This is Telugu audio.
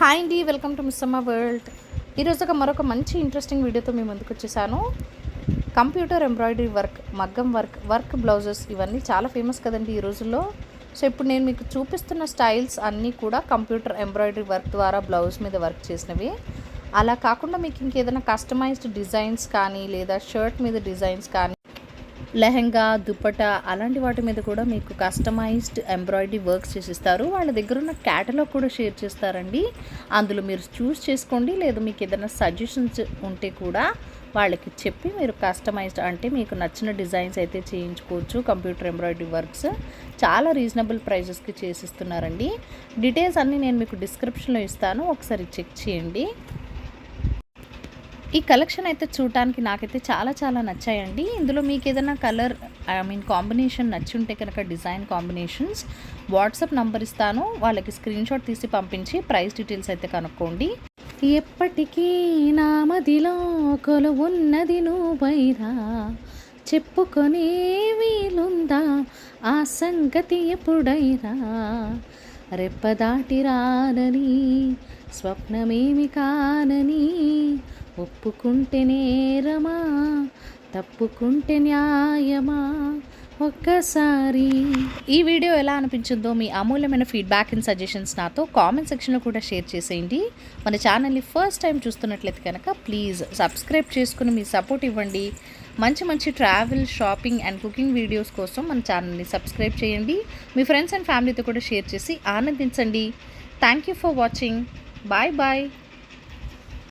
హాయ్ అండి, వెల్కమ్ టు మిస్సమ్మ వరల్డ్. ఈరోజు మరొక మంచి ఇంట్రెస్టింగ్ వీడియోతో మీ ముందుకు వచ్చేసాను. కంప్యూటర్ ఎంబ్రాయిడరీ వర్క్, మగ్గం వర్క్ బ్లౌజెస్ ఇవన్నీ చాలా ఫేమస్ కదండి ఈ రోజుల్లో. సో ఇప్పుడు నేను మీకు చూపిస్తున్న స్టైల్స్ అన్నీ కూడా కంప్యూటర్ ఎంబ్రాయిడరీ వర్క్ ద్వారా బ్లౌజ్ మీద వర్క్ చేసినవి. అలా కాకుండా మీకు ఇంకేదైనా కస్టమైజ్డ్ డిజైన్స్ కానీ లేదా షర్ట్ మీద డిజైన్స్ కానీ లెహెంగా, దుపట్టా అలాంటి వాటి మీద కూడా మీకు కస్టమైజ్డ్ ఎంబ్రాయిడరీ వర్క్స్ చేసిస్తారు. వాళ్ళ దగ్గర ఉన్న క్యాటలాగ్ కూడా షేర్ చేస్తారండి. అందులో మీరు చూస్ చేసుకోండి. లేదు మీకు ఏదైనా సజెషన్స్ ఉంటే కూడా వాళ్ళకి చెప్పి మీరు కస్టమైజ్డ్ అంటే మీకు నచ్చిన డిజైన్స్ అయితే చేయించుకోవచ్చు. కంప్యూటర్ ఎంబ్రాయిడరీ వర్క్స్ చాలా రీజనబుల్ ప్రైజెస్కి చేసిస్తున్నారండి. డీటెయిల్స్ అన్నీ నేను మీకు డిస్క్రిప్షన్లో ఇస్తాను, ఒకసారి చెక్ చేయండి. ఈ కలెక్షన్ అయితే చూడటానికి నాకైతే చాలా నచ్చాయండి. ఇందులో మీకు ఏదైనా కలర్ కాంబినేషన్ నచ్చి ఉంటే కనుక డిజైన్ కాంబినేషన్స్ వాట్సాప్ నంబర్ ఇస్తాను, వాళ్ళకి స్క్రీన్ షాట్ తీసి పంపించి ప్రైస్ డీటెయిల్స్ అయితే కనుక్కోండి. ఎప్పటికీ నా మదిలో కొలువున్నది నువ్వైరా, చెప్పుకొనే వీలుందా ఆ సంగతి ఎప్పుడైనా, రెప్పదాటి రానని స్వప్నమేమి కానని, ఒప్పుకుంటే నేరమా తప్పుకుంటే న్యాయమా ఒక్కసారి. ఈ వీడియో ఎలా అనిపించిందో మీ అమూల్యమైన ఫీడ్బ్యాక్ అండ్ సజెషన్స్ నాతో కామెంట్ సెక్షన్లో కూడా షేర్ చేసేయండి. మన ఛానల్ని ఫస్ట్ టైం చూస్తున్నట్లయితే కనుక ప్లీజ్ సబ్స్క్రైబ్ చేసుకుని మీ సపోర్ట్ ఇవ్వండి. మంచి travel, shopping and cooking videos కోసం మన ఛానల్ని సబ్స్క్రైబ్ చేయండి. మీ ఫ్రెండ్స్ అండ్ ఫ్యామిలీతో కూడా షేర్ చేసి ఆనందించండి. Thank you for watching. Bye.